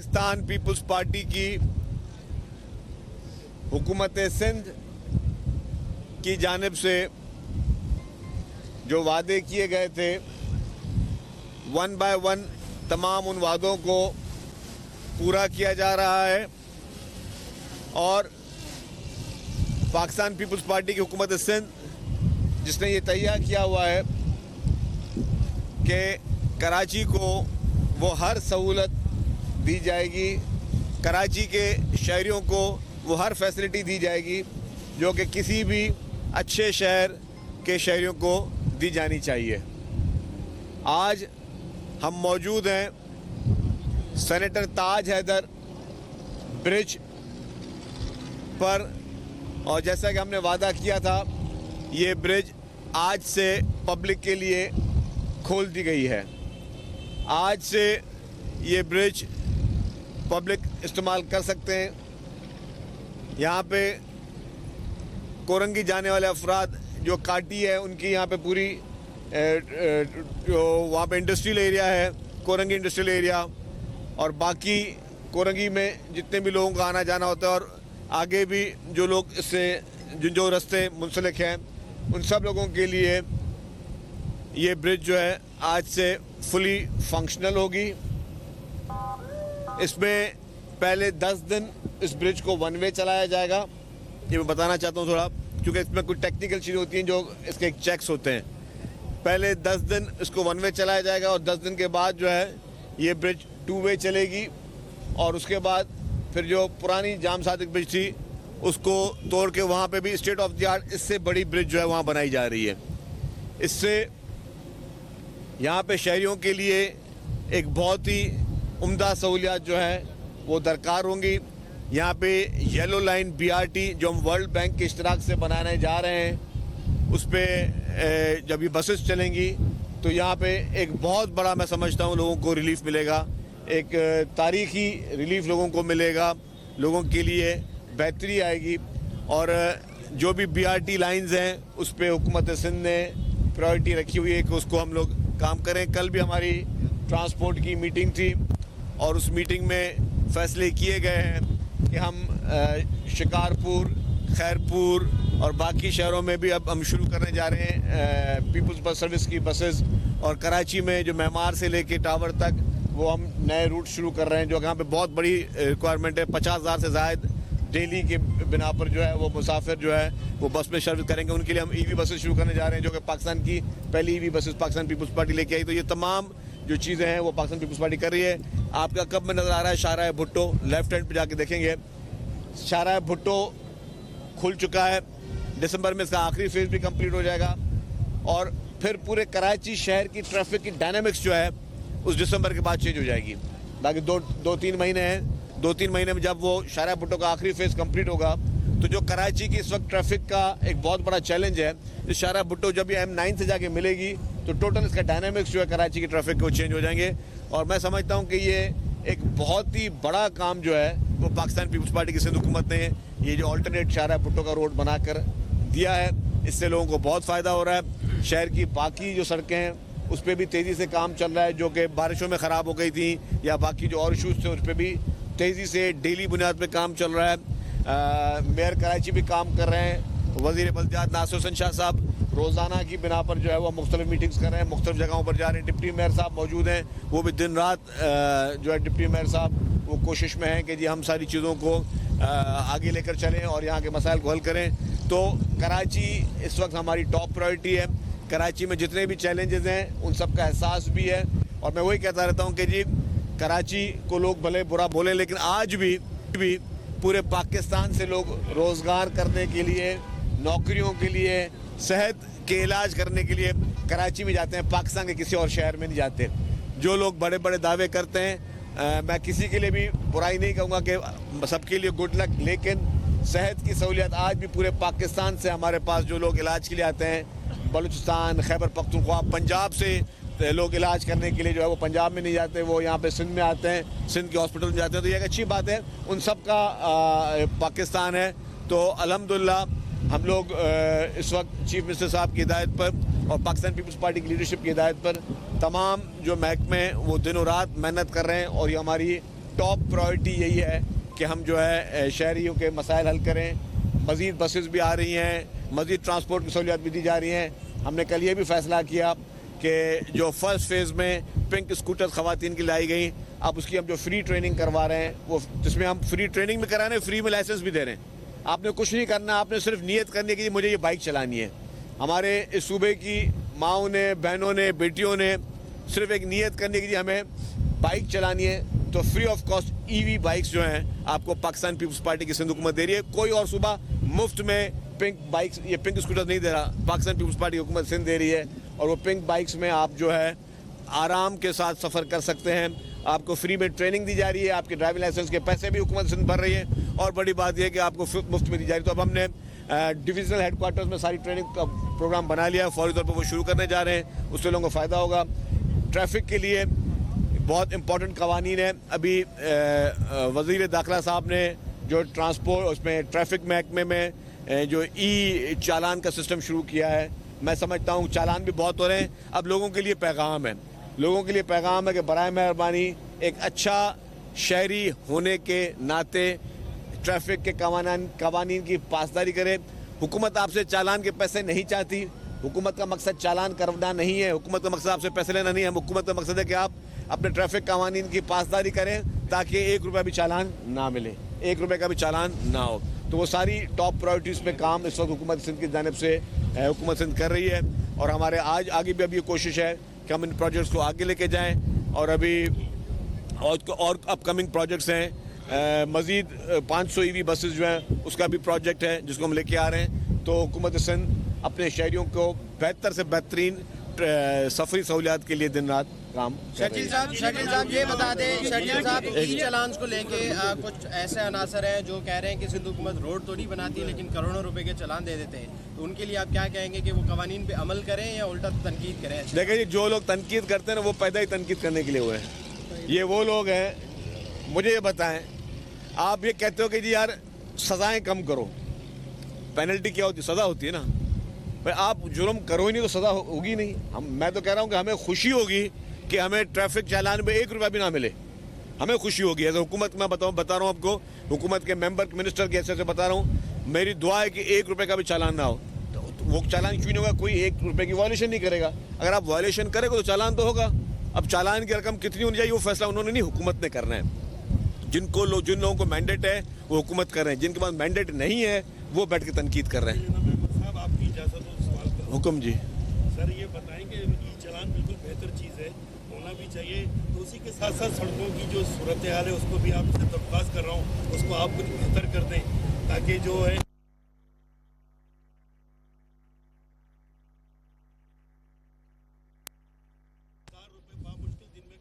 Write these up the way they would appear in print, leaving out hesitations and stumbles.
Pakistan Peoples party की हुकूमत सिंध की जानिब से जो वादे किए गए थे, वन बाय वन तमाम उन वादों को पूरा किया जा रहा है। और पाकिस्तान पीपल्स पार्टी की हुकूमत सिंध जिसने ये तैयार किया हुआ है कि कराची को वो हर सहूलत दी जाएगी, कराची के शहरियों को वो हर फैसिलिटी दी जाएगी जो कि किसी भी अच्छे शहर के शहरियों को दी जानी चाहिए। आज हम मौजूद हैं सेनेटर ताज हैदर ब्रिज पर, और जैसा कि हमने वादा किया था, ये ब्रिज आज से पब्लिक के लिए खोल दी गई है। आज से ये ब्रिज पब्लिक इस्तेमाल कर सकते हैं। यहाँ पे कोरंगी जाने वाले अफराद जो काटी है उनकी यहाँ पे पूरी जो वहाँ पे इंडस्ट्रियल एरिया है, कोरंगी इंडस्ट्रियल एरिया, और बाकी कोरंगी में जितने भी लोगों का आना जाना होता है और आगे भी जो लोग इससे जो रास्ते मुंसलिक हैं उन सब लोगों के लिए ये ब्रिज जो है आज से फुली फंक्शनल होगी। इसमें पहले 10 दिन इस ब्रिज को वन वे चलाया जाएगा। ये मैं बताना चाहता हूँ थोड़ा, क्योंकि इसमें कुछ टेक्निकल चीज़ें होती हैं जो इसके चेक्स होते हैं। पहले 10 दिन इसको वन वे चलाया जाएगा और 10 दिन के बाद जो है ये ब्रिज 2 वे चलेगी, और उसके बाद फिर जो पुरानी जाम सादिक ब्रिज थी उसको तोड़ के वहाँ पे भी स्टेट ऑफ द आर्ट इससे बड़ी ब्रिज जो है वहाँ बनाई जा रही है। इससे यहाँ पे शहरियों के लिए एक बहुत ही उम्दा सहूलियात जो है वो दरकार होंगी। यहाँ पे येलो लाइन BRT जो हम वर्ल्ड बैंक के इश्तराक से बनाने जा रहे हैं, उस पर जब ये बसेस चलेंगी तो यहाँ पे एक बहुत बड़ा, मैं समझता हूँ, लोगों को रिलीफ मिलेगा। एक तारीखी रिलीफ लोगों को मिलेगा, लोगों के लिए बेहतरी आएगी। और जो भी BRT लाइंस हैं उस पर हुकूमत सिंध ने प्रायोरिटी रखी हुई है कि उसको हम लोग काम करें। कल भी हमारी ट्रांसपोर्ट की मीटिंग थी और उस मीटिंग में फैसले किए गए हैं कि हम शिकारपुर, खैरपुर और बाकी शहरों में भी अब हम शुरू करने जा रहे हैं पीपल्स बस सर्विस की बसेस। और कराची में जो मेमार से लेके टावर तक वो हम नए रूट शुरू कर रहे हैं, जो यहाँ पे बहुत बड़ी रिक्वायरमेंट है। 50,000 से ज़ायद डेली के बिना पर जो है वो मुसाफिर जो है वो बस में सर्विस करेंगे। उनके लिए हम EV बसेस शुरू करने जा रहे हैं, जो कि पाकिस्तान की पहली EV बसेस पाकिस्तान पीपल्स पार्टी लेके आई। तो ये तमाम जो चीज़ें हैं वो पाकिस्तान पीपल्स पार्टी कर रही है। आपका कब में नज़र आ रहा है शाहराह भुट्टो, लेफ्ट हैंड पे जाके देखेंगे, शाहराह भुट्टो खुल चुका है। दिसंबर में इसका आखिरी फेज़ भी कंप्लीट हो जाएगा और फिर पूरे कराची शहर की ट्रैफिक की डायनामिक्स जो है उस दिसंबर के बाद चेंज हो जाएगी। बाकी दो तीन महीने हैं। 2-3 महीने में जब वो शाहराह भुट्टो का आखिरी फेज़ कंप्लीट होगा तो जो कराची की इस वक्त ट्रैफिक का एक बहुत बड़ा चैलेंज है, इस शाहराह भुट्टो जब ये M9 से जाके मिलेगी तो टोटल इसका डायनामिक्स जो है कराची की ट्रैफिक को चेंज हो जाएंगे। और मैं समझता हूँ कि ये एक बहुत ही बड़ा काम जो है वो पाकिस्तान पीपल्स पार्टी की सिंध हुकूमत ने ये जो अल्टरनेट शाहराह भुट्टो का रोड बनाकर दिया है, इससे लोगों को बहुत फ़ायदा हो रहा है। शहर की बाकी जो सड़कें हैं उस पर भी तेज़ी से काम चल रहा है, जो कि बारिशों में ख़राब हो गई थी या बाकी जो और इशूज़ थे उस पर भी तेज़ी से डेली बुनियाद पे काम चल रहा है। मेयर कराची भी काम कर रहे हैं। वज़ीर बल्दियात नासिर हुसैन शाह साहब रोज़ाना की बिना पर जो है वो मुख्तलिफ मीटिंग्स कर रहे हैं, मुख्तलिफ जगहों पर जा रहे हैं। डिप्टी मेयर साहब मौजूद हैं, वो भी दिन रात जो है डिप्टी मेयर साहब वो कोशिश में हैं कि जी हम सारी चीज़ों को आगे लेकर चलें और यहाँ के मसाइल को हल करें। तो कराची इस वक्त हमारी टॉप प्रायोरिटी है। कराची में जितने भी चैलेंजेस हैं उन सब का एहसास भी है, और मैं वही कहता रहता हूँ कि जी कराची को लोग भले बुरा बोलें, लेकिन आज भी पूरे पाकिस्तान से लोग रोज़गार करने के लिए, नौकरियों के लिए, सेहत के इलाज करने के लिए कराची में जाते हैं, पाकिस्तान के किसी और शहर में नहीं जाते। जो लोग बड़े बड़े दावे करते हैं, मैं किसी के लिए भी बुराई नहीं कहूँगा कि सबके लिए गुड लक, लेकिन सेहत की सहूलियत आज भी पूरे पाकिस्तान से हमारे पास जो लोग इलाज के लिए आते हैं, बलूचिस्तान, खैबर पख्तूनख्वा, पंजाब से लोग इलाज करने के लिए जो है वो पंजाब में नहीं जाते, वो यहाँ पे सिंध में आते हैं, सिंध के हॉस्पिटल में जाते हैं। तो ये एक अच्छी बात है, उन सब का पाकिस्तान है। तो अल्हम्दुलिल्लाह हम लोग इस वक्त चीफ मिनिस्टर साहब की हिदायत पर और पाकिस्तान पीपल्स पार्टी की लीडरशिप की हिदायत पर तमाम जो महकमे वो दिनों रात मेहनत कर रहे हैं और ये हमारी टॉप प्रायोरिटी यही है कि हम जो है शहरियों के मसाइल हल करें। मज़ीद बसेस भी आ रही हैं, मज़ीद ट्रांसपोर्ट की सहूलियत भी दी जा रही हैं। हमने कल ये भी फैसला किया कि जो फर्स्ट फेज़ में पिंक स्कूटर ख़वातीन की लाई गई, अब उसकी हम जो फ्री ट्रेनिंग करवा रहे हैं, वो जिसमें हम फ्री ट्रेनिंग भी करा रहे हैं, फ्री में लाइसेंस भी दे रहे हैं। आपने कुछ नहीं करना, आपने सिर्फ नियत करनी है कि मुझे ये बाइक चलानी है। हमारे इस सूबे की माओं ने, बहनों ने, बेटियों ने सिर्फ एक नियत करनी है कि हमें बाइक चलानी है, तो free of cost EV bikes जो हैं आपको पाकिस्तान पीपल्स पार्टी की सिंध हुकूमत दे रही है। कोई और सूबा मुफ्त में पिंक बाइक्स, ये पिंक स्कूटर नहीं दे रहा, पाकिस्तान पीपल्स पार्टी हुकूमत सिंध दे रही है। और वो पिंक बाइक्स में आप जो है आराम के साथ सफ़र कर सकते हैं। आपको फ्री में ट्रेनिंग दी जा रही है, आपके ड्राइविंग लाइसेंस के पैसे भी हुकूमत सिंध भर रही है, और बड़ी बात यह है कि आपको मुफ्त में दी जा रही है। तो अब हमने डिविजनल हेडक्वार्टर्स में सारी ट्रेनिंग का प्रोग्राम बना लिया है, फौरी तौर पर वो शुरू करने जा रहे हैं, उससे लोगों को फ़ायदा होगा। ट्रैफिक के लिए बहुत इंपॉर्टेंट कवानीन है। अभी वज़ीर दाखिला साहब ने जो ट्रांसपोर्ट, उसमें ट्रैफिक महकमे में जो ई चालान का सिस्टम शुरू किया है, मैं समझता हूँ चालान भी बहुत हो रहे हैं। अब लोगों के लिए पैगाम है, लोगों के लिए पैगाम है कि बराए मेहरबानी एक अच्छा शहरी होने के नाते ट्रैफिक के कवानीन की पासदारी करें। हुकूमत आपसे चालान के पैसे नहीं चाहती, हुकूमत का मकसद चालान करना नहीं है, हुकूमत का मकसद आपसे पैसे लेना नहीं है। हुकूमत का मकसद है कि आप अपने ट्रैफिक कवानीन की पासदारी करें ताकि 1 रुपया भी चालान ना मिले, 1 रुपये का भी चालान ना हो। तो वो सारी टॉप प्रायोरिटीज़ पे काम इस वक्त हुकूमत सिंध की जानिब से हुकूमत सिंध कर रही है। और हमारे आज आगे भी अभी ये कोशिश है कि हम इन प्रोजेक्ट्स को आगे लेके जाएँ। और अभी और अपकमिंग प्रोजेक्ट्स हैं, मज़ीद 500 ईवी बसेस जो हैं उसका भी प्रोजेक्ट है जिसको हम लेके आ रहे हैं। तो हुकूमत सिंध अपने शहरियों को बेहतर से बेहतरीन सफरी सहूलियात के लिए दिन रात काम कर रही है। शकील साहब ये बता दें, शकील साहब ई चालान को लेके कुछ ऐसे अनासर हैं जो कह रहे हैं कि सिंध हुकूमत रोड तो नहीं बनाती लेकिन करोड़ों रुपए के चालान दे देते हैं, तो उनके लिए आप क्या कहेंगे कि वो कवानीन पे अमल करें या उल्टा तनकीद करें? देखिए, जो लोग तनकीद करते हैं ना वो पैदा ही तनकीद करने के लिए हुए हैं। ये वो लोग हैं, मुझे ये बताएं, आप ये कहते हो कि जी यार सज़ाएँ कम करो, पेनल्टी क्या होती है? सज़ा होती है ना भाई। आप जुर्म करो ही नहीं तो सज़ा होगी नहीं। मैं तो कह रहा हूँ कि हमें खुशी होगी कि हमें ट्रैफिक चालान में 1 रुपया भी ना मिले, हमें खुशी होगी। एज हुकूमत मैं बता रहा हूँ आपको, हुकूमत के मेंबर मिनिस्टर के ऐसे बता रहा हूँ, मेरी दुआ है कि 1 रुपये का भी चालान ना हो। तो वो चालान क्यों नहीं होगा? कोई 1 रुपये की वायलेशन नहीं करेगा। अगर आप वायलेशन करेंगे तो चालान तो होगा। अब चालान की रकम कितनी होनी चाहिए वो फैसला उन्होंने नहीं, हुकूमत ने करना है। जिन लोगों को मैंडेट है वो हुकूमत कर रहे हैं, जिनके पास मैंडेट नहीं है वो बैठ के तनकीद कर रहे हैं। हुक्म जी। सर ये बताएंगे ई चालान बिल्कुल बेहतर चीज़ है, होना भी चाहिए, तो उसी के साथ साथ सड़कों की जो सूरत हाल है उसको भी आपसे दरख्वास्त कर रहा हूँ, उसको आप कुछ बेहतर कर दें ताकि जो है मुश्किल दिन में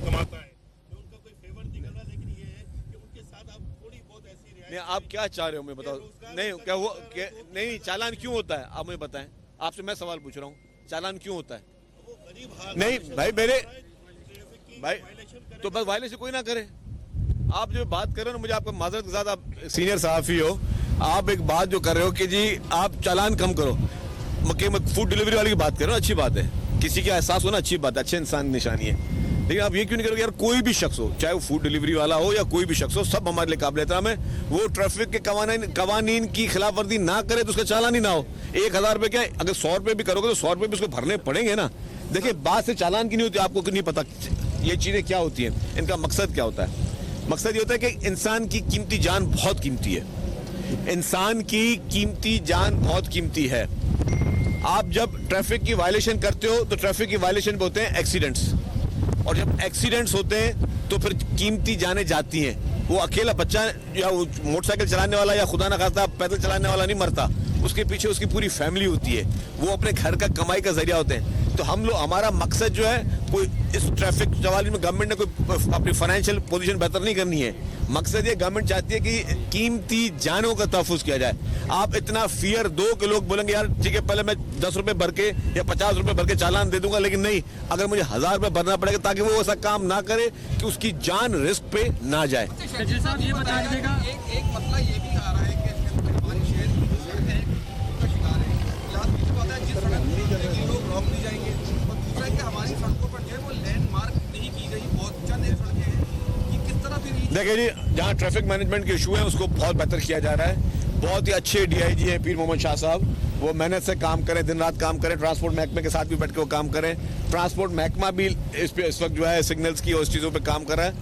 कमाता है, मैं उनका कोई फेवर नहीं कर रहा, लेकिन ये है कि उनके साथ आप थोड़ी बहुत ऐसी नहीं, आप क्या चाह रहे हो मैं बताओ? नहीं क्या वो नहीं, चालान क्यों होता है आप मुझे बताएं। आपसे मैं सवाल पूछ रहा हूँ, चालान क्यों होता है? नहीं भाई, मेरे भाई तो बस वायलेशन कोई ना करे। आप जो बात कर रहे हो ना, मुझे आपको माजरत के साथ, आप सीनियर सहाफ़ी हो, आप एक बात जो कर रहे हो कि जी आप चालान कम करो, फूड डिलीवरी वाली की बात कर रहे हो, अच्छी बात है, किसी का एहसास होना अच्छी बात है, अच्छे इंसान निशानी है। लेकिन आप ये क्यों नहीं करोगे? यार कोई भी शख्स हो, चाहे वो फूड डिलीवरी वाला हो या कोई भी शख्स हो, सब हमारे लिए काबिल एहतराम है। वो ट्रैफिक के कवानीन की खिलाफ वर्जी ना करे तो उसका चालान ही ना हो। 1000 रुपये क्या है, अगर 100 रुपये भी करोगे तो 100 रुपये भी उसको भरने पड़ेंगे ना। देखिए, बात से चालान की नहीं होती, आपको नहीं पता ये चीज़ें क्या होती हैं, इनका मकसद क्या होता है। मकसद ये होता है कि इंसान की कीमती जान बहुत कीमती है, इंसान की कीमती जान बहुत कीमती है। आप जब ट्रैफिक की वायलेशन करते हो तो ट्रैफिक की वायलेशन होते हैं एक्सीडेंट्स, और जब एक्सीडेंट्स होते हैं तो फिर कीमती जानें जाती हैं। वो अकेला बच्चा या वो मोटरसाइकिल चलाने वाला या खुदा न खास्ता पैदल चलाने वाला नहीं मरता, उसके पीछे उसकी पूरी फैमिली होती है, वो अपने घर का कमाई का जरिया होते हैं। तो हम लोग, हमारा मकसद जो है, कोई इस ट्रैफिक सवाल में गवर्नमेंट ने कोई अपनी फाइनेंशियल पोजीशन बेहतर नहीं करनी है। मकसद ये गवर्नमेंट चाहती है कि कीमती जानों का तहफ़्फ़ुज़ किया जाए। आप इतना फियर दो कि लोग बोलेंगे यार ठीक है, पहले मैं 10 रुपये भर के या 50 रुपये भर के चालान दे दूंगा, लेकिन नहीं, अगर मुझे 1000 रुपये भरना पड़ेगा ताकि वो ऐसा काम ना करे कि उसकी जान रिस्क पे ना जाए। ये बता दीजिएगा, एक मसला ये भी आ रहा है कि हमारे शहर की जो सड़क है उसका शिकार है। जिस सड़क नहीं जाएगी लोग रोक नहीं जाएंगे, और दूसरा है कि हमारी सड़कों पर जो है वो लैंडमार्क नहीं की गई, बहुत चंद सड़कें हैं कि किस तरह देखिए जी, जहाँ ट्रैफिक मैनेजमेंट के इशू है उसको बहुत बेहतर किया जा रहा है। बहुत ही अच्छे डीआईजी हैं पीर मोहम्मद शाह साहब, वो मेहनत से काम करें, दिन रात काम करें, ट्रांसपोर्ट महकमे के साथ भी बैठ के वो काम करें। ट्रांसपोर्ट महकमा भी इस वक्त जो है सिग्नल्स की और इस चीज़ों पे काम कर रहा है।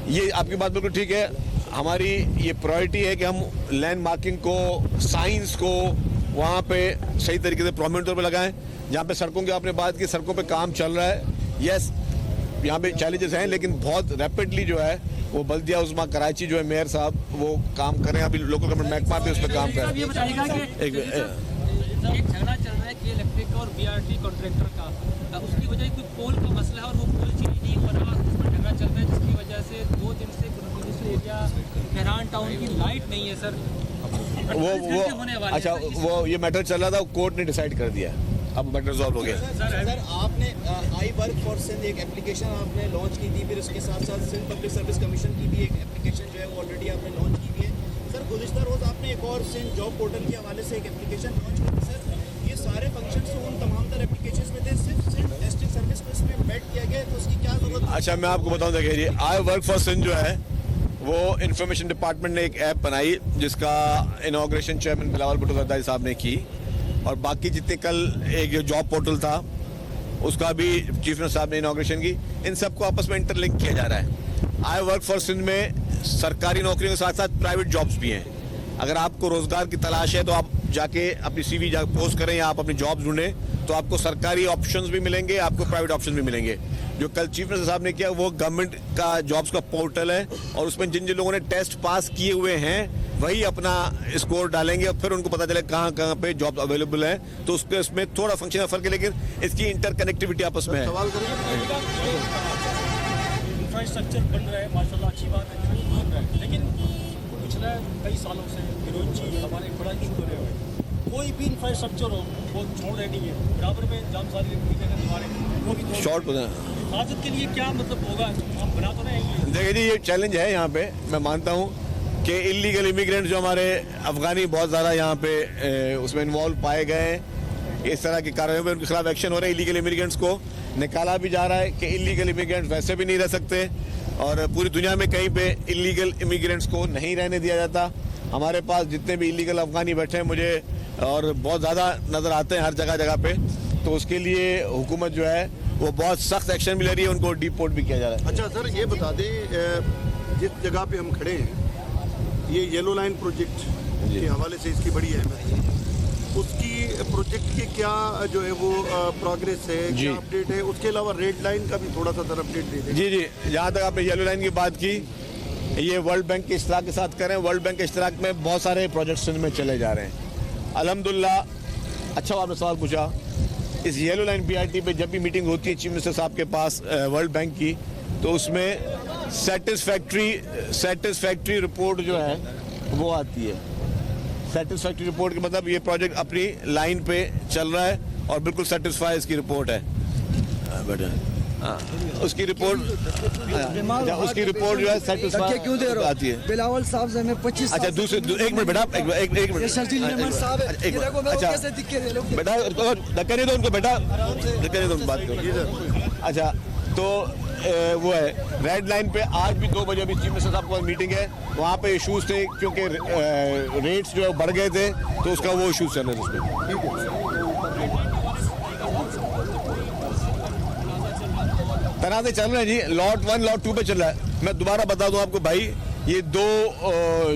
ये आपकी बात बिल्कुल ठीक है। हमारी ये प्रायोरिटी है कि हम लैंड मार्किंग को, साइंस को वहाँ पे सही तरीके से प्रोमिनेंट तौर पे लगाएं। जहाँ पे सड़कों की आपने बात की, सड़कों पे काम चल रहा है, यस यहाँ पे चैलेंजेस हैं, लेकिन बहुत रैपिडली जो है वो बल्दिया उस्मा कराची जो है मेयर साहब वो काम कर रहे हैं। अभी लोकल गवर्नमेंट महकमा भी उस पर काम कर रहा है। ये बताइएगा कि एक झगड़ा चल रहा है कि इलेक्ट्रिक और बीआरटी कॉन्ट्रैक्टर का, उसकी वजह कोई पोल का मसला है और वो पोल चेंज नहीं हो रहा, उस पर झगड़ा चल रहा है, जिसकी वजह से 2 दिन से एरिया मेहरान टाउन की लाइट नहीं है सर। वो अच्छा, वो ये मैटर चल रहा था, कोर्ट ने डिसाइड कर दिया, अब मैटर रिजॉल्व हो गया। सर आपने आई वर्क फॉर सिंध एक एप्लीकेशन आपने लॉन्च की थी, फिर उसके साथ साथ सिंध पब्लिक सर्विस कमीशन की भी एक एप्लीकेशन जो है वो ऑलरेडी आपने लॉन्च की भी है। सर गुज़िश्ता रोज़ आपने एक और सिंध जॉब पोर्टल के हवाले से एक एप्लीकेशन लॉन्च की थी। सर ये सारे फंक्शन तो उन तमाम तरह एप्लीकेशन में थे, सिर्फ डिस्ट्रिक्ट सर्विस को इसमें एम्बेड किया गया है, तो उसकी क्या जरूरत है? अच्छा, मैं आपको बताऊं, देखिए जी, आई वर्क फॉर सिंध जो है वो इंफॉर्मेशन डिपार्टमेंट ने एक ऐप बनाई जिसका इनॉग्रेशन चेयरमैन बिलावल भुट्टो जरदारी साहब ने की, और बाकी जितने कल एक जो जॉब पोर्टल था उसका भी चीफ मिनिस्टर साहब ने इनॉग्रेशन की। इन सबको आपस में इंटरलिंक किया जा रहा है। आई वर्क फॉर सिंध में सरकारी नौकरियों के साथ साथ प्राइवेट जॉब्स भी हैं। अगर आपको रोजगार की तलाश है तो आप जाके अपनी CV पोस्ट करें या आप अपनी जॉब ढूंढें, तो आपको सरकारी ऑप्शंस भी मिलेंगे, आपको प्राइवेट ऑप्शन भी मिलेंगे। जो कल चीफ मिनिस्टर साहब ने किया वो गवर्नमेंट का जॉब्स का पोर्टल है, और उसमें जिन जिन लोगों ने टेस्ट पास किए हुए हैं वही अपना स्कोर डालेंगे और फिर उनको पता चले कहाँ कहाँ पे जॉब अवेलेबल है। तो उसमें थोड़ा फंक्शन फर्क है, लेकिन इसकी इंटरकनेक्टिविटी आपस में है। इंफ्रास्ट्रक्चर बन रहा है, माशाल्लाह अच्छी बात है, बन रहा है, लेकिन पिछले कई सालों से फिरोजी हमारे बड़ा इशू बने हुए हैं। कोई भी इंफ्रास्ट्रक्चर हो वो छोड़ रहे नहीं है, बराबर में जाम सारी दीवारें वो भी शॉर्ट हिफाजत के लिए क्या मतलब होगा, हम बना तो रहे हैं। देखिए जी, ये चैलेंज है यहाँ पे। मैं मानता हूँ कि इलीगल इमिग्रेंट जो हमारे अफगानी बहुत ज़्यादा यहाँ पे उसमें इन्वॉल्व पाए गए हैं, इस तरह की कार्रवाई में उनके खिलाफ एक्शन हो रहे हैं। इलीगल इमिग्रेंट्स को निकाला भी जा रहा है कि इलीगल इमिग्रेंट्स वैसे भी नहीं रह सकते, और पूरी दुनिया में कहीं पे इलीगल इमिग्रेंट्स को नहीं रहने दिया जाता। हमारे पास जितने भी इलीगल अफगानी बैठे हैं मुझे और बहुत ज़्यादा नज़र आते हैं हर जगह जगह पे, तो उसके लिए हुकूमत जो है वो बहुत सख्त एक्शन भी ले रही है, उनको डिपोर्ट भी किया जा रहा है। अच्छा सर, ये बता दें जिस जगह पे हम खड़े हैं, ये येलो लाइन प्रोजेक्ट के हवाले से इसकी बड़ी अहमियत है, उसकी प्रोजेक्ट की क्या जो है वो प्रोग्रेस है, क्या अपडेट है? उसके अलावा रेड लाइन का भी थोड़ा सा सर अपडेट दे दें। जी जी, जहाँ तक आपने येलो लाइन की बात की, ये वर्ल्ड बैंक के इश्तराक के साथ करें। वर्ल्ड बैंक के इश्तराक में बहुत सारे प्रोजेक्ट्स में चले जा रहे हैं अल्हम्दुलिल्लाह। अच्छा आपने सवाल पूछा, इस येलो लाइन BRT पे जब भी मीटिंग होती है चीफ मिनिस्टर साहब के पास वर्ल्ड बैंक की, तो उसमें सेटिस्फैक्ट्री रिपोर्ट जो है वो आती है। सेटिस्फैक्ट्री रिपोर्ट के मतलब ये प्रोजेक्ट अपनी लाइन पे चल रहा है और बिल्कुल सेटिस्फाई इसकी रिपोर्ट है। उसकी रिपोर्ट जो है सेटिस्फाई क्यों दे रहा आती है। बिलावल साहब से हमें 25 अच्छा, दूसरे एक मिनट बेटा, एक मिनट। अच्छा बेटा धक्का नहीं दो उनको, बेटा धक्का नहीं दो, बात करो। अच्छा, तो वो है रेड लाइन पे आज भी 2 बजे अभी चीफ मिनिस्टर साहब के पास मीटिंग है। वहाँ पे इश्यूज थे क्योंकि रेट्स जो है बढ़ गए थे, तो उसका वो इशूज चल रहे थे उसमें। तनाज़े चल रहे हैं जी, लॉट 1 लॉट 2 पे चल रहा है। मैं दोबारा बता दूं आपको भाई, ये 2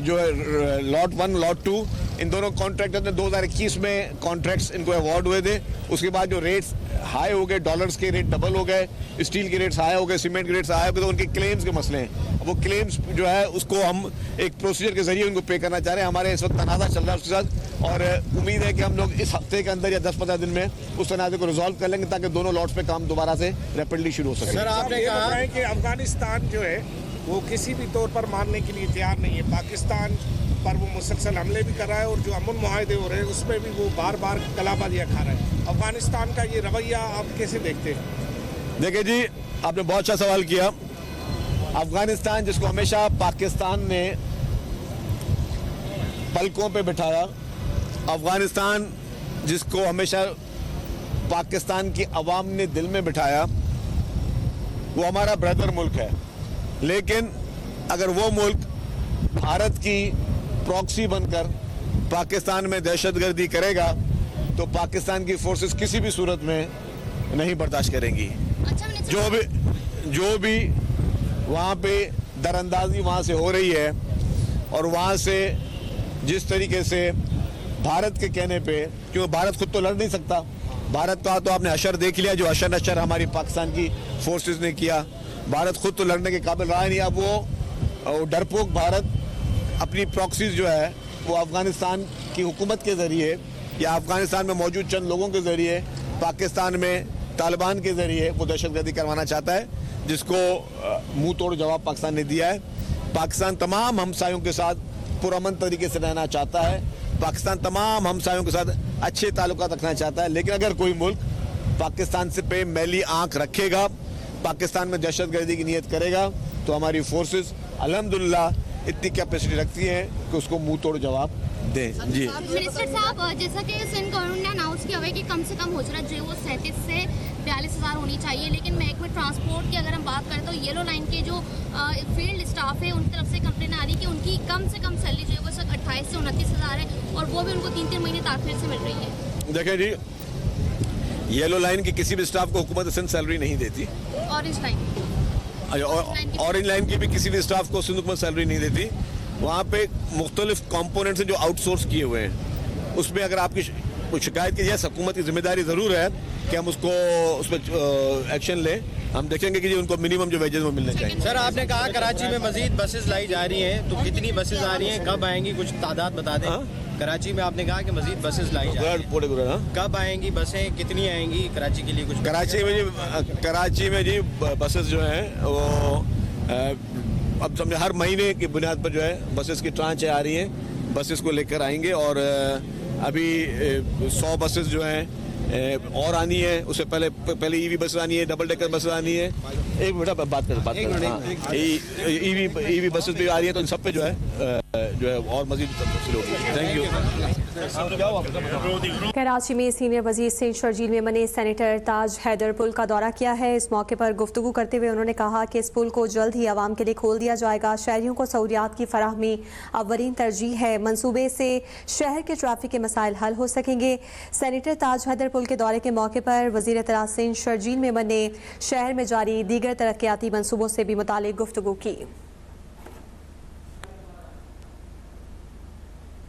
जो है लॉट 1 लॉट 2, इन दोनों कॉन्ट्रैक्टर ने 2021 में कॉन्ट्रैक्ट्स इनको अवार्ड हुए थे। उसके बाद जो रेट्स हाई हो गए, डॉलर्स के रेट डबल हो गए, स्टील के रेट्स हाई हो गए, सीमेंट के रेट्स हाई हो गए, तो उनके क्लेम्स के मसले हैं। वो क्लेम्स जो है उसको हम एक प्रोसीजर के जरिए उनको पे करना चाह रहे हैं। हमारे इस वक्त तनाज़ा चल रहा है उसके साथ, और उम्मीद है कि हम लोग इस हफ्ते के अंदर या 10-15 दिन में उस तनाज़े को रिजॉल्व कर लेंगे, ताकि दोनों लॉट्स पे काम दोबारा से रैपिडली शुरू हो सके। सर आपने कहा कि अफगानिस्तान जो है वो किसी भी तौर पर मानने के लिए तैयार नहीं है। पाकिस्तान पर वो मुसलसल हमले भी कर रहा है, और जो अमन मुआहदे हो रहे हैं उसमें भी वो बार बार कलाबाजियाँ खा रहा है। अफगानिस्तान का ये रवैया आप कैसे देखते हैं? देखिए जी, आपने बहुत अच्छा सवाल किया। अफगानिस्तान जिसको हमेशा पाकिस्तान ने पलकों पे बिठाया, अफगानिस्तान जिसको हमेशा पाकिस्तान की अवाम ने दिल में बिठाया, वो हमारा ब्रदर मुल्क है। लेकिन अगर वो मुल्क भारत की प्रॉक्सी बनकर पाकिस्तान में दहशतगर्दी करेगा तो पाकिस्तान की फोर्सेस किसी भी सूरत में नहीं बर्दाश्त करेंगी। जो भी वहाँ पे दरअंदाजी वहाँ से हो रही है और वहाँ से जिस तरीके से भारत के कहने पे, क्योंकि भारत खुद तो लड़ नहीं सकता, भारत का तो आपने अशर देख लिया, जो अशर नशर हमारी पाकिस्तान की फोर्सेस ने किया, भारत खुद तो लड़ने के काबिल रहा नहीं। अब वो डरपोक भारत अपनी प्रॉक्सीज जो है वो अफगानिस्तान की हुकूमत के ज़रिए या अफगानिस्तान में मौजूद चंद लोगों के ज़रिए पाकिस्तान में तालिबान के ज़रिए वो दहशतगर्दी करवाना चाहता है, जिसको मुंह तोड़ जवाब पाकिस्तान ने दिया है। पाकिस्तान तमाम हमसायों के साथ पुरअमन तरीके से रहना चाहता है, पाकिस्तान तमाम हमसायों के साथ अच्छे ताल्लुकात रखना चाहता है, लेकिन अगर कोई मुल्क पाकिस्तान से पे मैली आंख रखेगा, पाकिस्तान में दहशतगर्दी की नीयत करेगा, तो हमारी फोर्सेस अल्हम्दुलिल्लाह इतनी कैपेसिटी रखती हैं कि उसको मुंह तोड़ जवाब दें। जी मिनिस्टर साहब, जैसा कि सिंध गवर्नमेंट ने अनाउंस किया हुआ है कि कम से कम हौसला जो है वो 37 से 42,000 होनी चाहिए, लेकिन महकमे ट्रांसपोर्ट की अगर हम बात करें तो येलो लाइन के जो फील्ड स्टाफ है उनकी तरफ से कंप्लेन आ रही है कि उनकी कम से कम सैलरी जो है वो सिर्फ 28 से 29,000 है और वो भी उनको 3-3 महीने ताखिर से मिल रही है। देखें जी, येलो लाइन की किसी भी स्टाफ को हुकूमत सिंध सैलरी नहीं देती, ऑरेंज लाइन की भी किसी भी स्टाफ को सिंध हुकूमत सैलरी नहीं देती। वहाँ पे मुख्तलिफ कंपोनेंट्स हैं जो आउटसोर्स किए हुए हैं, उसमें अगर आपकी कुछ शिकायत की जाए, हुकूमत की जिम्मेदारी ज़रूर है कि हम उसको उस पर एक्शन लें। हम देखेंगे कि उनको मिनिमम जो वेजेस वो मिलने चाहिए। सर, आपने कहा कराची में मजीद बसेस लाई जा रही हैं, तो कितनी बसेस आ रही हैं, कब आएंगी, कुछ तादाद बता दें। कराची में आपने कहा कि मजीद बसेस लाई जा रही हैं, कब आएंगी बसें, कितनी आएंगी कराची के लिए कुछ? कराची में जी बसेस जो हैं वो अब समझे हर महीने की बुनियाद पर जो है बसेस की ट्रांचें आ रही हैं, बसेस को लेकर आएंगे और अभी 100 बसेस जो हैं और आनी है, उससे पहले ईवी बस आनी है, डबल डेकर बस आनी है। एक मिनट बात कर ईवी बसेस भी आ रही है, तो इन सब पे जो है और मजीद होगी। Thank you. कराची में सीनियर वजीर सिंध शर्जील मेमन ने सेनेटर ताज हैदर पुल का दौरा किया है। इस मौके पर गुफ्तगू करते हुए उन्होंने कहा कि इस पुल को जल्द ही आवाम के लिए खोल दिया जाएगा। शहरियों को सहूलियात की फराहमी अवलीन तरजीह है। मंसूबे से शहर के ट्रैफिक के मसाइल हल हो सकेंगे। सेनेटर ताज हैदर पुल के दौरे के मौके पर वजीर इत्तलात सिंध शर्जील मेमन ने शहर में जारी दीगर तरक्याती मंसूबों से भी मुतालिक गुफ्तगू की।